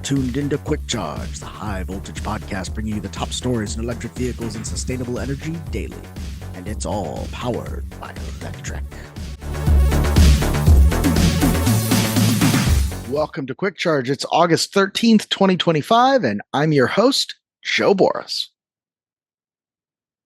tuned into Quick Charge, the high voltage podcast bringing you the top stories in electric vehicles and sustainable energy daily. And it's all powered by Electrek. Welcome to Quick Charge. It's August 13th, 2025, and I'm your host, Joe Boris.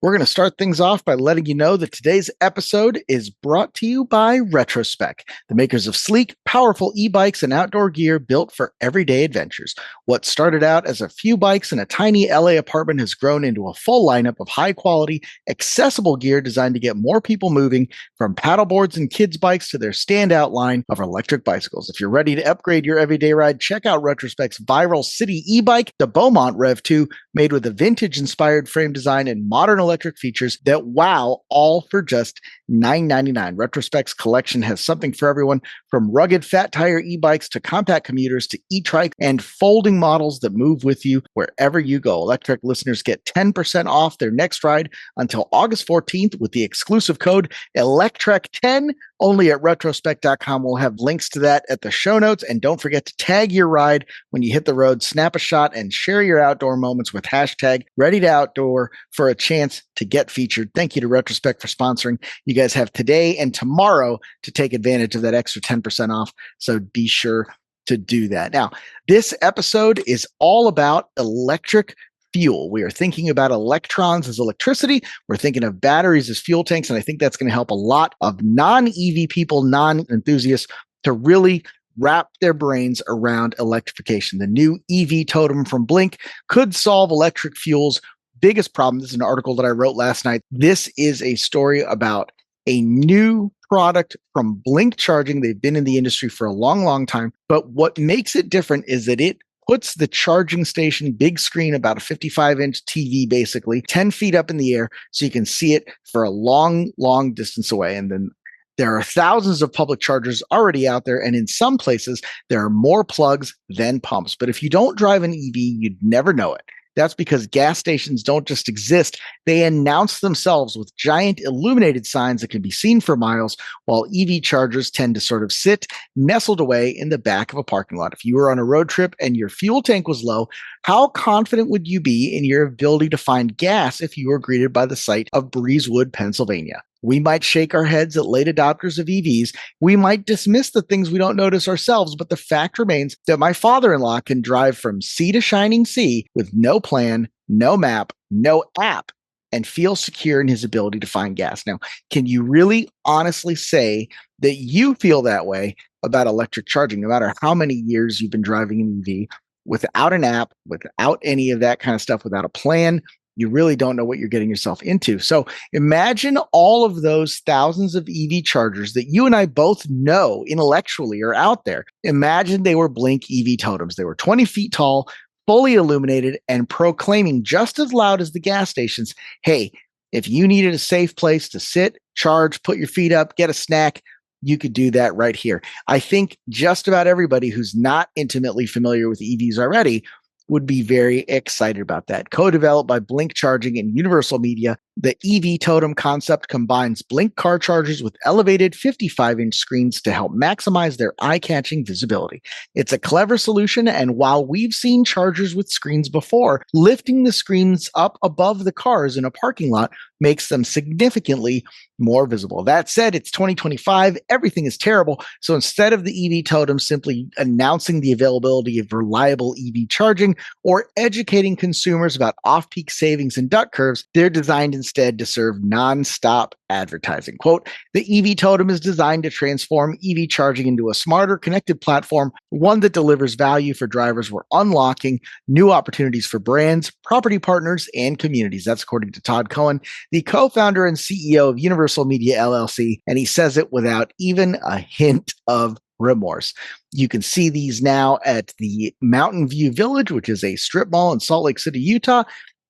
We're going to start things off by letting you know that today's episode is brought to you by Retrospec, the makers of sleek, powerful e-bikes and outdoor gear built for everyday adventures. What started out as a few bikes in a tiny LA apartment has grown into a full lineup of high-quality, accessible gear designed to get more people moving, from paddleboards and kids' bikes to their standout line of electric bicycles. If you're ready to upgrade your everyday ride, check out Retrospec's viral city e-bike, the Beaumont Rev 2, made with a vintage-inspired frame design and modern electric features that wow, all for just $9.99. Retrospec's collection has something for everyone, from rugged fat tire e-bikes to compact commuters to e-trike and folding models that move with you wherever you go. Electrek listeners get 10% off their next ride until August 14th with the exclusive code Electrek10. Only at retrospec.com. We'll have links to that at the show notes. And don't forget to tag your ride when you hit the road, snap a shot, and share your outdoor moments with hashtag #ReadyToOutdoor for a chance to get featured. Thank you to Retrospec for sponsoring. You guys have today and tomorrow to take advantage of that extra 10% off. So be sure to do that. Now, this episode is all about electric fuel. We are thinking about electrons as electricity. We're thinking of batteries as fuel tanks. And I think that's going to help a lot of non-EV people, non-enthusiasts, to really wrap their brains around electrification. The new EV totem from Blink could solve electric fuel's biggest problem. This is an article that I wrote last night. This is a story about a new product from Blink Charging. They've been in the industry for a long, long time. But what makes it different is that it puts the charging station big screen, about a 55-inch TV, basically 10 feet up in the air, so you can see it for a long, long distance away. And then there are thousands of public chargers already out there, and in some places, there are more plugs than pumps. But if you don't drive an EV, you'd never know it. That's because gas stations don't just exist. They announce themselves with giant illuminated signs that can be seen for miles, while EV chargers tend to sort of sit nestled away in the back of a parking lot. If you were on a road trip and your fuel tank was low, how confident would you be in your ability to find gas if you were greeted by the sight of Breezewood, Pennsylvania? We might shake our heads at late adopters of EVs. We might dismiss the things we don't notice ourselves, but the fact remains that my father-in-law can drive from sea to shining sea with no plan, no map, no app, and feel secure in his ability to find gas. Now, can you really honestly say that you feel that way about electric charging, no matter how many years you've been driving an EV, without an app, without any of that kind of stuff, without a plan? You really don't know what you're getting yourself into. So imagine all of those thousands of EV chargers that you and I both know intellectually are out there. Imagine they were Blink EV totems. They were 20 feet tall, fully illuminated, and proclaiming just as loud as the gas stations, hey, if you needed a safe place to sit, charge, put your feet up, get a snack, you could do that right here. I think just about everybody who's not intimately familiar with EVs already would be very excited about that. Co-developed by Blink Charging and Universal Media, the EV Totem concept combines Blink car chargers with elevated 55-inch screens to help maximize their eye-catching visibility. It's a clever solution, and while we've seen chargers with screens before, lifting the screens up above the cars in a parking lot makes them significantly more visible. That said, it's 2025, everything is terrible, so instead of the EV Totem simply announcing the availability of reliable EV charging or educating consumers about off-peak savings and duck curves, they're designed instead to serve non-stop advertising. Quote, the EV Totem is designed to transform EV charging into a smarter, connected platform, one that delivers value for drivers. We're unlocking new opportunities for brands, property partners, and communities. That's according to Todd Cohen, the co-founder and CEO of Universal Media LLC, and he says it without even a hint of remorse. You can see these now at the Mountain View Village, which is a strip mall in Salt Lake City, Utah.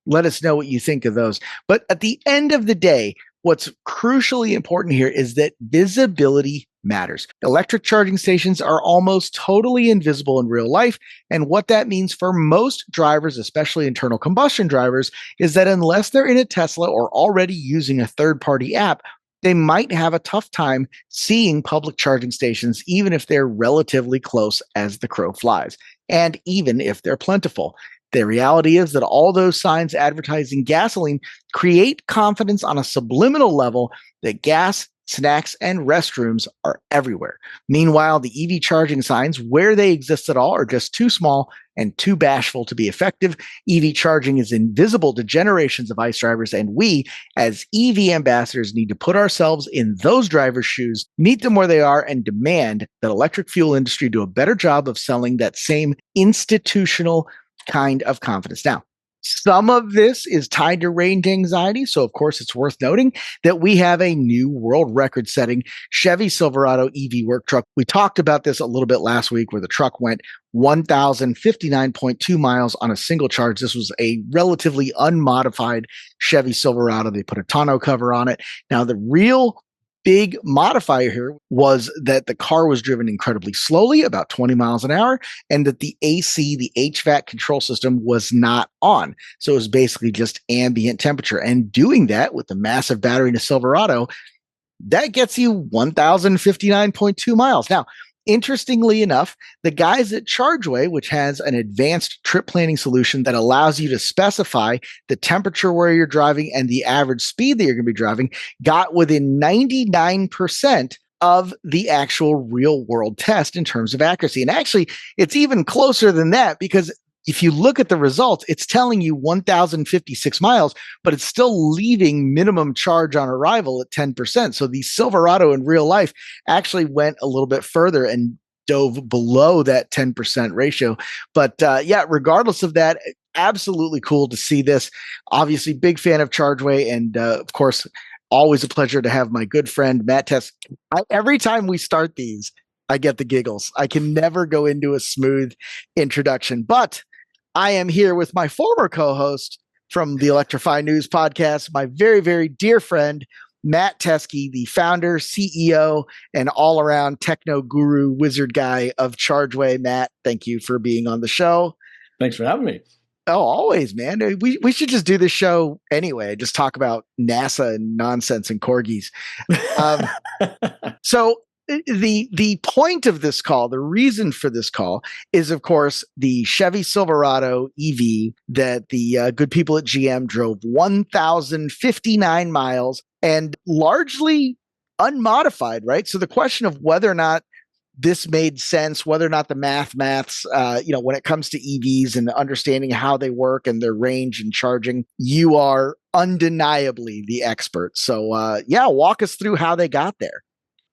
Let us know what you think of those. But at the end of the day, what's crucially important here is that visibility matters. Electric charging stations are almost totally invisible in real life. And what that means for most drivers, especially internal combustion drivers, is that unless they're in a Tesla or already using a third-party app, they might have a tough time seeing public charging stations, even if they're relatively close as the crow flies. and even if they're plentiful. The reality is that all those signs advertising gasoline create confidence on a subliminal level that gas, snacks, and restrooms are everywhere. Meanwhile, the EV charging signs, where they exist at all, are just too small and too bashful to be effective. EV charging is invisible to generations of ICE drivers, and we, as EV ambassadors, need to put ourselves in those drivers' shoes, meet them where they are, and demand that electric fuel industry do a better job of selling that same institutional kind of confidence. Now, some of this is tied to range anxiety. So, of course, it's worth noting that we have a new world record setting Chevy Silverado EV work truck. We talked about this a little bit last week where the truck went 1,059.2 miles on a single charge. This was a relatively unmodified Chevy Silverado. They put a tonneau cover on it. Now, the real big modifier here was that the car was driven incredibly slowly, about 20 miles an hour, and that the AC, the HVAC control system, was not on. So it was basically just ambient temperature. And doing that with the massive battery in a Silverado, that gets you 1,059.2 miles. Now, interestingly enough, the guys at Chargeway, which has an advanced trip planning solution that allows you to specify the temperature where you're driving and the average speed that you're going to be driving, got within 99% of the actual real world test in terms of accuracy. And actually, it's even closer than that, because if you look at the results, it's telling you 1,056 miles, but it's still leaving minimum charge on arrival at 10%. So the Silverado in real life actually went a little bit further and dove below that 10% ratio. But yeah, regardless of that, absolutely cool to see this. Obviously, big fan of Chargeway, and of course, always a pleasure to have my good friend Matt Teske. Every time we start these, I get the giggles. I can never go into a smooth introduction, but I am here with my former co-host from the Electrify News podcast, my very, very dear friend, Matt Teske, the founder, CEO, and all-around techno guru wizard guy of Chargeway. Matt, thank you for being on the show. Thanks for having me. Oh, always, man. We should just do this show anyway, just talk about NASA and nonsense and corgis. So the point of this call, the reason for this call, is of course the Chevy Silverado EV that the good people at GM drove 1,059 miles and largely unmodified, right? So the question of whether or not this made sense, whether or not the maths, when it comes to EVs and understanding how they work and their range and charging, you are undeniably the expert. So yeah, walk us through how they got there.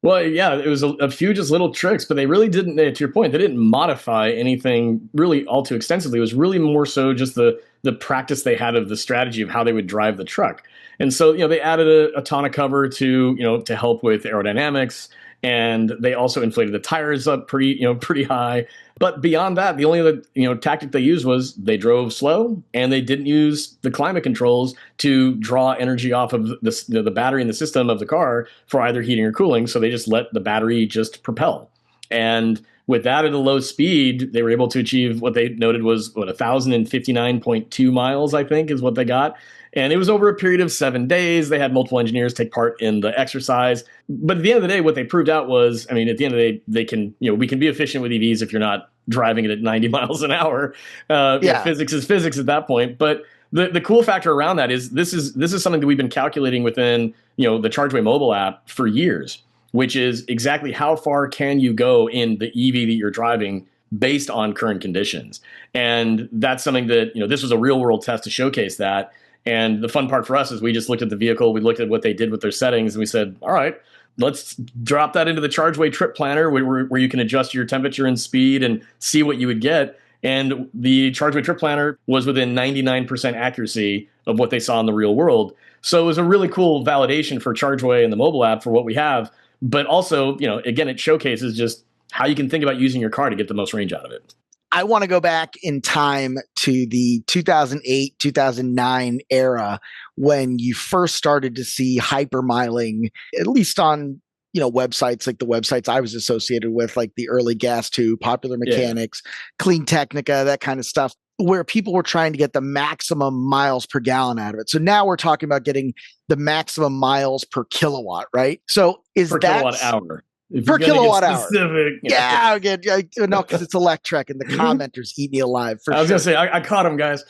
Well, yeah, it was a few just little tricks, but they really didn't, to your point, they didn't modify anything really all too extensively. It was really more so just the practice they had of the strategy of how they would drive the truck. And so, they added a tonneau cover to help with aerodynamics. And they also inflated the tires up pretty high. But beyond that, the only other, tactic they used was they drove slow, and they didn't use the climate controls to draw energy off of the battery in the system of the car for either heating or cooling. So they just let the battery just propel. And with that at a low speed, they were able to achieve what they noted was 1,059.2 miles, I think, is what they got. And it was over a period of 7 days. They had multiple engineers take part in the exercise. But at the end of the day, what they proved out was, at the end of the day, we can be efficient with EVs if you're not driving it at 90 miles an hour. Physics is physics at that point. But the cool factor around that is this is something that we've been calculating within, the Chargeway mobile app for years, which is exactly how far can you go in the EV that you're driving based on current conditions. And that's something that, this was a real world test to showcase that. And the fun part for us is we just looked at the vehicle, we looked at what they did with their settings, and we said, all right, let's drop that into the Chargeway trip planner where you can adjust your temperature and speed and see what you would get. And the Chargeway trip planner was within 99% accuracy of what they saw in the real world. So it was a really cool validation for Chargeway and the mobile app for what we have. But also, again, it showcases just how you can think about using your car to get the most range out of it. I want to go back in time to the 2008, 2009 era when you first started to see hypermiling, at least on, websites like the websites I was associated with, like the early Gas 2, Popular Mechanics, Clean Technica, that kind of stuff, where people were trying to get the maximum miles per gallon out of it. So now we're talking about getting the maximum miles per kilowatt, right? So is per that kilowatt hour? If per you're gonna get kilowatt hour. specific, Yeah, again, no, because it's Electrek, and the commenters eat me alive for I was sure. gonna say I caught him, guys.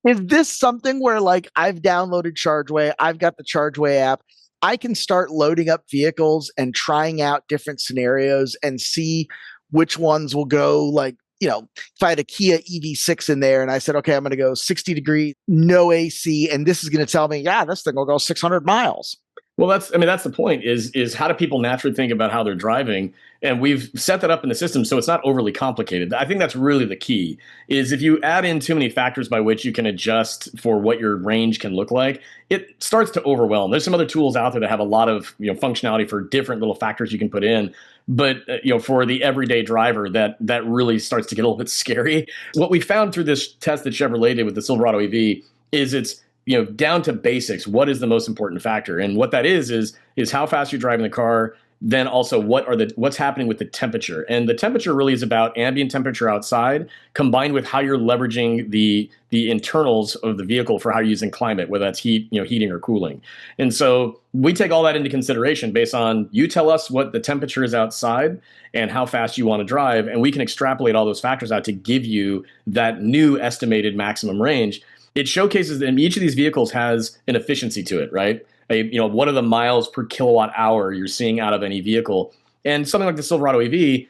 Is this something where like I've downloaded Chargeway, I've got the Chargeway app, I can start loading up vehicles and trying out different scenarios and see which ones will go like, if I had a Kia EV6 in there and I said, okay, I'm going to go 60 degree, no AC, and this is going to tell me, yeah, this thing will go 600 miles. Well, that's the point is how do people naturally think about how they're driving? And we've set that up in the system so it's not overly complicated. I think that's really the key is if you add in too many factors by which you can adjust for what your range can look like, it starts to overwhelm. There's some other tools out there that have a lot of functionality for different little factors you can put in. But for the everyday driver, that really starts to get a little bit scary. What we found through this test that Chevrolet did with the Silverado EV is it's down to basics. What is the most important factor? And what that is how fast you're driving the car. Then also what's happening with the temperature. And the temperature really is about ambient temperature outside combined with how you're leveraging the internals of the vehicle for how you're using climate, whether that's heating or cooling. And so we take all that into consideration based on you tell us what the temperature is outside and how fast you want to drive. And we can extrapolate all those factors out to give you that new estimated maximum range. It showcases that each of these vehicles has an efficiency to it, right? What are the miles per kilowatt hour you're seeing out of any vehicle? And something like the Silverado EV,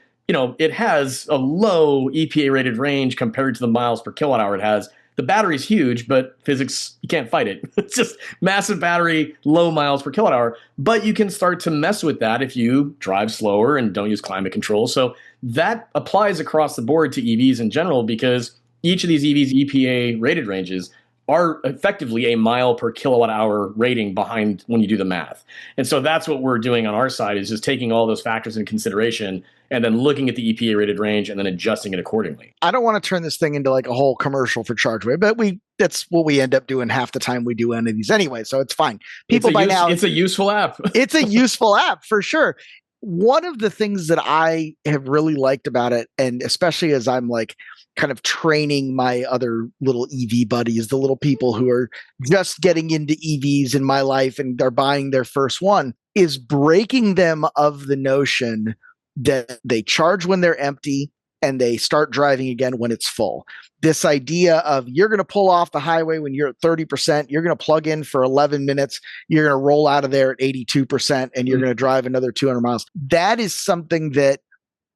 it has a low EPA rated range compared to the miles per kilowatt hour it has. The battery's huge, but physics, you can't fight it. It's just massive battery, low miles per kilowatt hour. But you can start to mess with that if you drive slower and don't use climate control. So that applies across the board to EVs in general because each of these EVs EPA rated ranges are effectively a mile per kilowatt hour rating behind when you do the math. And so that's what we're doing on our side is just taking all those factors into consideration and then looking at the EPA rated range and then adjusting it accordingly. I don't want to turn this thing into like a whole commercial for Chargeway, but that's what we end up doing half the time we do any of these anyway. So it's fine. People by now, it's a useful app. It's a useful app for sure. One of the things that I have really liked about it, and especially as I'm like kind of training my other little EV buddies, the little people who are just getting into EVs in my life and they're buying their first one, is breaking them of the notion that they charge when they're empty and they start driving again when it's full. This idea of you're going to pull off the highway when you're at 30%, you're going to plug in for 11 minutes, you're going to roll out of there at 82%, and you're going to drive another 200 miles. That is something that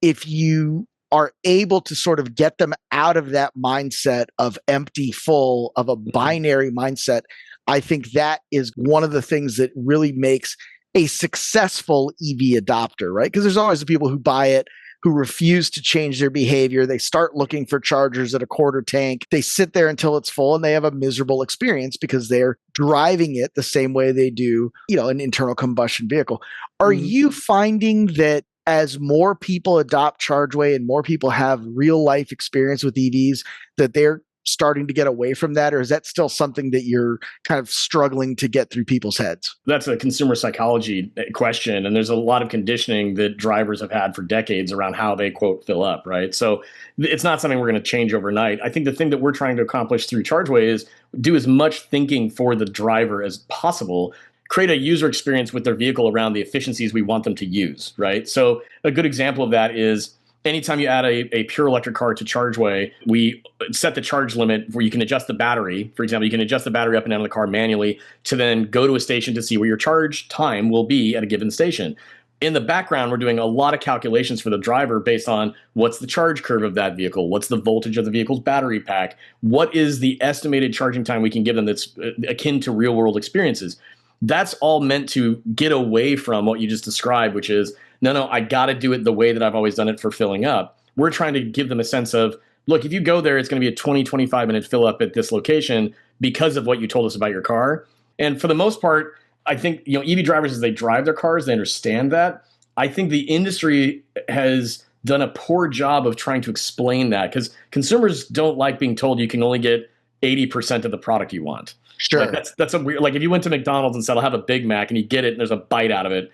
if you are able to sort of get them out of that mindset of empty, full, of a binary mindset, I think that is one of the things that really makes a successful EV adopter, right? Because there's always the people who buy it, who refuse to change their behavior. They start looking for chargers at a quarter tank. They sit there until it's full and they have a miserable experience because they're driving it the same way they do, an internal combustion vehicle. Are you finding that as more people adopt Chargeway and more people have real life experience with EVs, that they're starting to get away from that? Or is that still something that you're kind of struggling to get through people's heads? That's a consumer psychology question. And there's a lot of conditioning that drivers have had for decades around how they, quote, fill up, right? So it's not something we're going to change overnight. I think the thing that we're trying to accomplish through Chargeway is do as much thinking for the driver as possible, create a user experience with their vehicle around the efficiencies we want them to use, right? So a good example of that is anytime you add a pure electric car to Chargeway, we set the charge limit where you can adjust the battery. For example, you can adjust the battery up and down of the car manually to then go to a station to see where your charge time will be at a given station. In the background, we're doing a lot of calculations for the driver based on what's the charge curve of that vehicle, what's the voltage of the vehicle's battery pack, what is the estimated charging time we can give them that's akin to real world experiences. That's all meant to get away from what you just described, which is, no, I got to do it the way that I've always done it for filling up. We're trying to give them a sense of, look, if you go there, it's going to be a 20, 25-minute fill up at this location because of what you told us about your car. And for the most part, I think, EV drivers, as they drive their cars, they understand that. I think the industry has done a poor job of trying to explain that because consumers don't like being told you can only get 80% of the product you want. Sure. Like that's a weird, like if you went to McDonald's and said, I'll have a Big Mac and you get it and there's a bite out of it.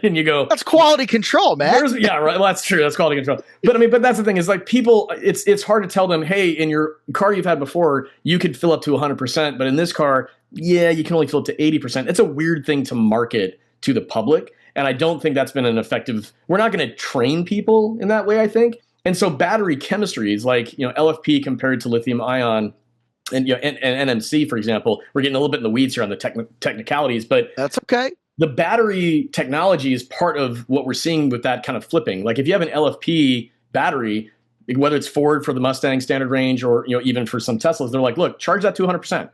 And you go, that's quality control, man. Yeah, right. Well, that's true. That's quality control. But that's the thing is like people, it's hard to tell them, hey, in your car you've had before, you could fill up to 100%. But in this car, you can only fill up to 80%. It's a weird thing to market to the public. And I don't think that's been an effective, we're not going to train people in that way, I think. And so battery chemistries like, LFP compared to lithium ion and, and NMC, for example, we're getting a little bit in the weeds here on the technicalities, but that's okay. The battery technology is part of what we're seeing with that kind of flipping. Like if you have an LFP battery, whether it's Ford for the Mustang standard range or even for some Teslas, they're like, look, charge that to 100%.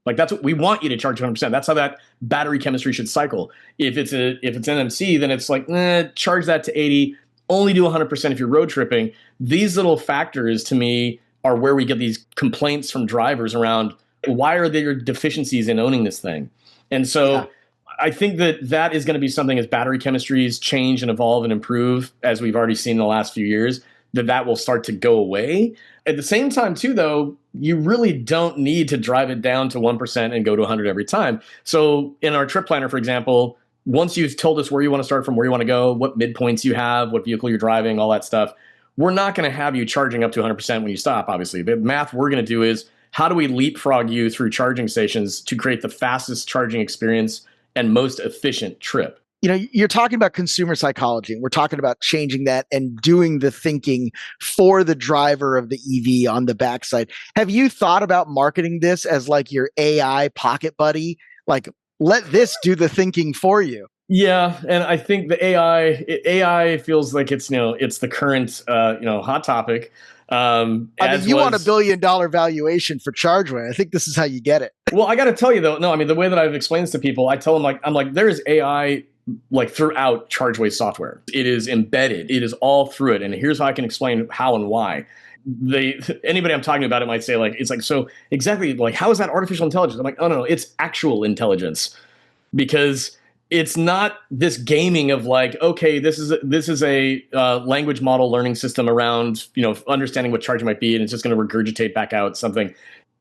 Like that's what we want you to charge 100%. That's how that battery chemistry should cycle. If it's NMC, then it's like, charge that to 80, only do 100% if you're road tripping. These little factors to me are where we get these complaints from drivers around why are there deficiencies in owning this thing? And so I think that is going to be something as battery chemistries change and evolve and improve, as we've already seen in the last few years, that will start to go away. At the same time, too, though, you really don't need to drive it down to 1% and go to 100 every time. So in our trip planner, for example, once you've told us where you want to start from, where you want to go, what midpoints you have, what vehicle you're driving, all that stuff, we're not going to have you charging up to 100% when you stop, obviously. The math we're going to do is how do we leapfrog you through charging stations to create the fastest charging experience and most efficient trip. You're talking about consumer psychology, and we're talking about changing that and doing the thinking for the driver of the EV on the backside. Have you thought about marketing this as like your AI pocket buddy? Like, let this do the thinking for you. Yeah, and I think the AI feels like it's it's the current hot topic. You want $1 billion valuation for Chargeway. I think this is how you get it. Well, I got to tell you though, the way that I've explained this to people, I tell them I'm like, there is AI like throughout Chargeway software. It is embedded. It is all through it. And here's how I can explain how and why. Anybody I'm talking about it might say like, it's like, so exactly like, how is that artificial intelligence? I'm like, oh no, it's actual intelligence, because it's not this gaming of like, okay, this is a language model learning system around, understanding what charging might be, and it's just going to regurgitate back out something.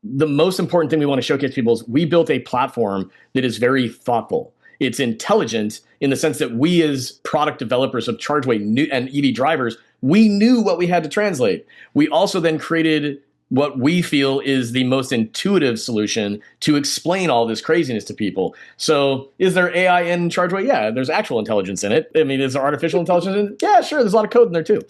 The most important thing we want to showcase to people is we built a platform that is very thoughtful. It's intelligent in the sense that we as product developers of Chargeway and EV drivers, we knew what we had to translate. We also then created what we feel is the most intuitive solution to explain all this craziness to people. So is there AI in Chargeway? Yeah, there's actual intelligence in it. Is there artificial intelligence in it? Yeah, sure. There's a lot of code in there too.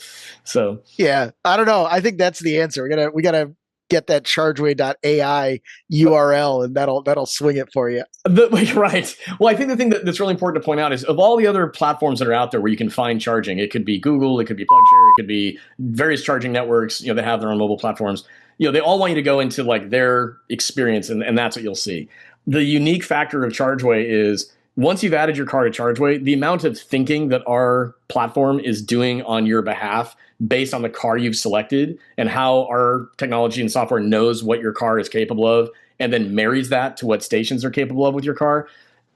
So yeah, I don't know. I think that's the answer. We gotta get that chargeway.ai URL, and that'll swing it for you. Right. Well, I think the thing that's really important to point out is of all the other platforms that are out there where you can find charging, it could be Google, it could be PlugShare, it could be various charging networks, that have their own mobile platforms. They all want you to go into like their experience, and that's what you'll see. The unique factor of Chargeway is once you've added your car to Chargeway, the amount of thinking that our platform is doing on your behalf based on the car you've selected and how our technology and software knows what your car is capable of and then marries that to what stations are capable of with your car,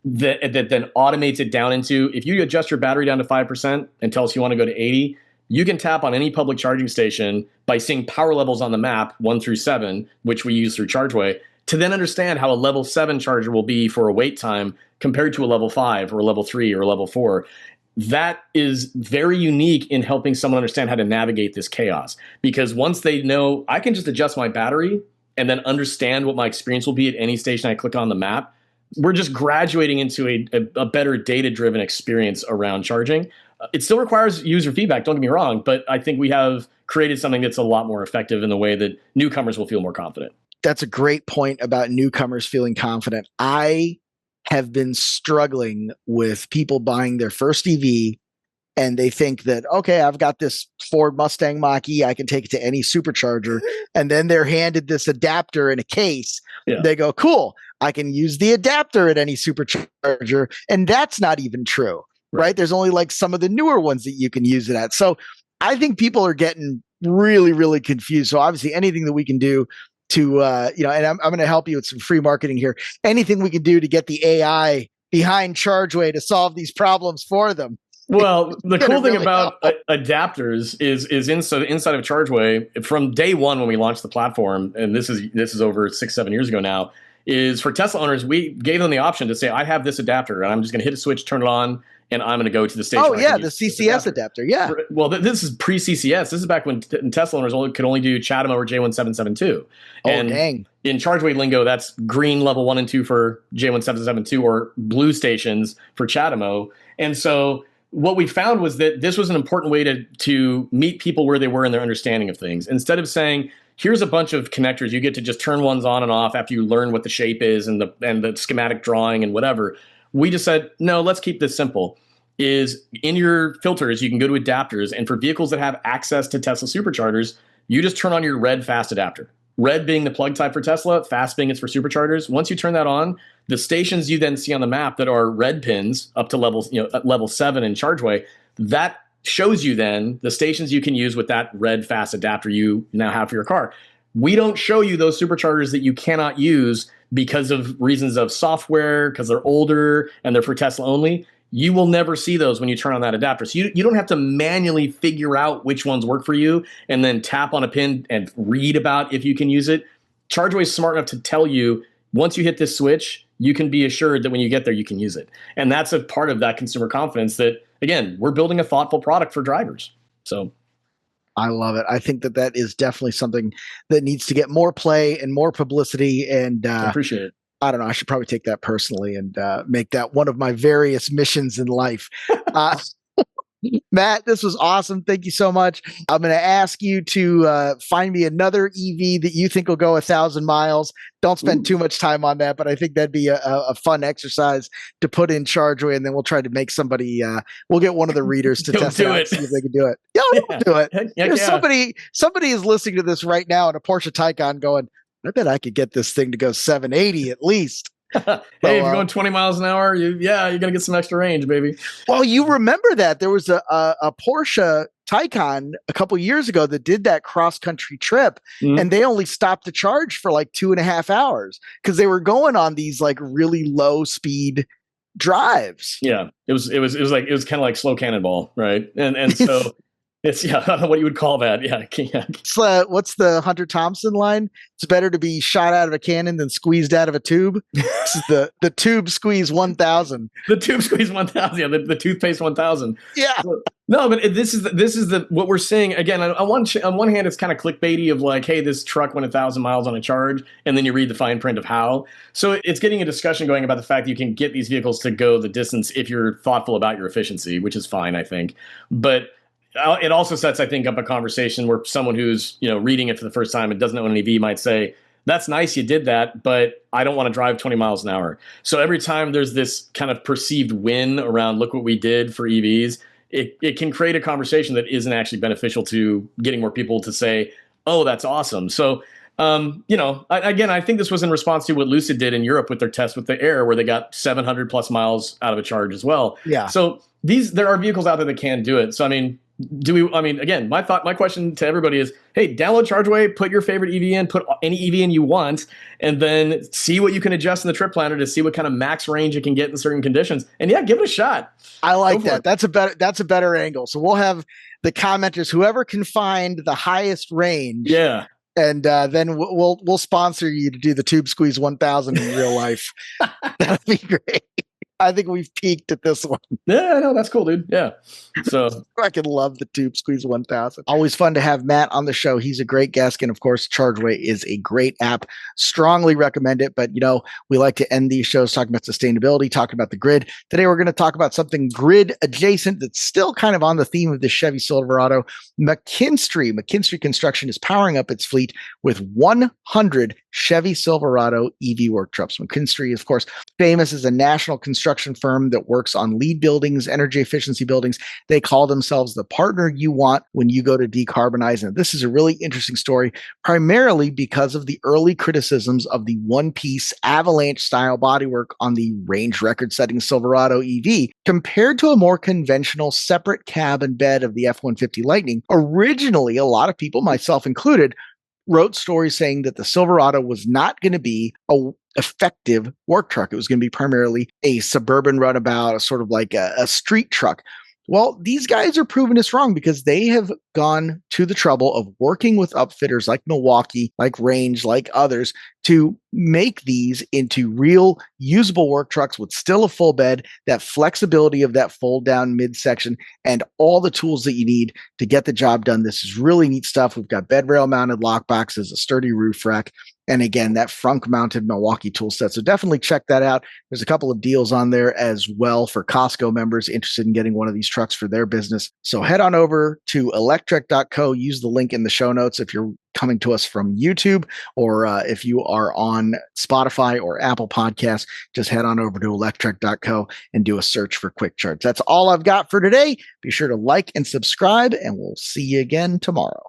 that then automates it down into, if you adjust your battery down to 5% and tell us you want to go to 80, you can tap on any public charging station by seeing power levels on the map 1 through 7, which we use through Chargeway, to then understand how a level 7 charger will be for a wait time compared to a level 5 or a level 3 or a level 4. That is very unique in helping someone understand how to navigate this chaos. Because once they know, I can just adjust my battery and then understand what my experience will be at any station I click on the map, we're just graduating into a better data-driven experience around charging. It still requires user feedback, don't get me wrong, but I think we have created something that's a lot more effective in the way that newcomers will feel more confident. That's a great point about newcomers feeling confident. I have been struggling with people buying their first EV and they think that, okay, I've got this Ford Mustang Mach-E, I can take it to any supercharger. And then they're handed this adapter in a case. Yeah. They go, cool, I can use the adapter at any supercharger. And that's not even true, right? There's only like some of the newer ones that you can use it at. So I think people are getting really, really confused. So obviously anything that we can do to, and I'm going to help you with some free marketing here. Anything we can do to get the AI behind Chargeway to solve these problems for them. Well, the cool thing about adapters is inside of Chargeway from day one when we launched the platform, and this is over 6-7 years ago now, is for Tesla owners, we gave them the option to say, I have this adapter and I'm just going to hit a switch, turn it on, and I'm going to go to the station. Oh, yeah, the CCS adapter. Yeah. Well, this is pre-CCS. This is back when Tesla owners could only do Chatham over J1772. And dang. In Chargeway lingo, that's green level 1 and 2 for J1772 or blue stations for Chatham. And so what we found was that this was an important way to meet people where they were in their understanding of things. Instead of saying, here's a bunch of connectors, you get to just turn ones on and off after you learn what the shape is and the schematic drawing and whatever. We just said, no, let's keep this simple. Is in your filters, you can go to adapters, and for vehicles that have access to Tesla superchargers, you just turn on your red fast adapter. Red being the plug type for Tesla, fast being it's for superchargers. Once you turn that on, the stations you then see on the map that are red pins up to level 7 in Chargeway, that shows you then the stations you can use with that red fast adapter you now have for your car. We don't show you those superchargers that you cannot use because of reasons of software, because they're older and they're for Tesla only. You will never see those when you turn on that adapter. So you don't have to manually figure out which ones work for you and then tap on a pin and read about if you can use it. Chargeway is smart enough to tell you, once you hit this switch, you can be assured that when you get there, you can use it. And that's a part of that consumer confidence that, again, we're building a thoughtful product for drivers. So I love it. I think that is definitely something that needs to get more play and more publicity. And I appreciate it. I don't know. I should probably take that personally and make that one of my various missions in life. Matt, this was awesome. Thank you so much. I'm going to ask you to find me another EV that you think will go 1,000 miles. Don't spend too much time on that, but I think that'd be a fun exercise to put in Chargeway, and then we'll try to make somebody. We'll get one of the readers to test it out and see if they can do it. Yeah, we'll do it. There's somebody is listening to this right now in a Porsche Taycan going, I bet I could get this thing to go 780 at least. Hey, if you're going 20 miles an hour, you're going to get some extra range, baby. Well, you remember that there was a Porsche Taycan a couple years ago that did that cross-country trip, and they only stopped to charge for like 2.5 hours because they were going on these like really low speed drives. Yeah, it was kind of like slow cannonball, right? And so it's I don't know what you would call that. Yeah. It's, what's the Hunter Thompson line? It's better to be shot out of a cannon than squeezed out of a tube. This is the tube squeeze 1000. The tube squeeze 1000. Yeah, the toothpaste 1000. Yeah. So, no, but this is what we're seeing again. On one hand, it's kind of clickbaity of like, hey, this truck went 1,000 miles on a charge, and then you read the fine print of how. So it's getting a discussion going about the fact that you can get these vehicles to go the distance if you're thoughtful about your efficiency, which is fine, I think. But it also sets, I think, up a conversation where someone who's reading it for the first time and doesn't own an EV might say, that's nice, you did that, but I don't want to drive 20 miles an hour. So every time there's this kind of perceived win around, look what we did for EVs, it can create a conversation that isn't actually beneficial to getting more people to say, oh, that's awesome. So, I think this was in response to what Lucid did in Europe with their test with the Air, where they got 700 plus miles out of a charge as well. Yeah. So there are vehicles out there that can do it. So, again, my question to everybody is, hey, download Chargeway, put your favorite EV in, put any EV in you want, and then see what you can adjust in the trip planner to see what kind of max range it can get in certain conditions. And yeah, give it a shot. I like that. That's a better angle. So we'll have the commenters, whoever can find the highest range. Yeah. And then we'll sponsor you to do the Tube Squeeze 1000 in real life. That'd be great. I think we've peaked at this one. Yeah, no, that's cool, dude. Yeah. So I can love the Tube Squeeze 1000. Always fun to have Matt on the show. He's a great guest. And of course, Chargeway is a great app. Strongly recommend it. But, we like to end these shows talking about sustainability, talking about the grid. Today, we're going to talk about something grid adjacent that's still kind of on the theme of the Chevy Silverado. McKinstry Construction is powering up its fleet with 100 Chevy Silverado EV work trucks. McKinstry, of course, famous as a national construction firm that works on LEED buildings, energy efficiency buildings. They call themselves the partner you want when you go to decarbonize. And this is a really interesting story, primarily because of the early criticisms of the one-piece avalanche-style bodywork on the range record-setting Silverado EV compared to a more conventional separate cab and bed of the F-150 Lightning. Originally, a lot of people, myself included, wrote stories saying that the Silverado was not going to be a effective work truck. It was going to be primarily a suburban runabout, a sort of like a street truck. Well, these guys are proving us wrong because they have gone to the trouble of working with upfitters like Milwaukee, like Range, like others to make these into real usable work trucks with still a full bed, that flexibility of that fold down midsection, and all the tools that you need to get the job done. This is really neat stuff. We've got bed rail mounted lock boxes, a sturdy roof rack, and again, that frunk mounted Milwaukee tool set. So definitely check that out. There's a couple of deals on there as well for Costco members interested in getting one of these trucks for their business. So head on over to electrek.co. Use the link in the show notes if you're coming to us from YouTube, or if you are on Spotify or Apple Podcasts, just head on over to electrek.co and do a search for Quick Charge. That's all I've got for today. Be sure to like and subscribe, and we'll see you again tomorrow.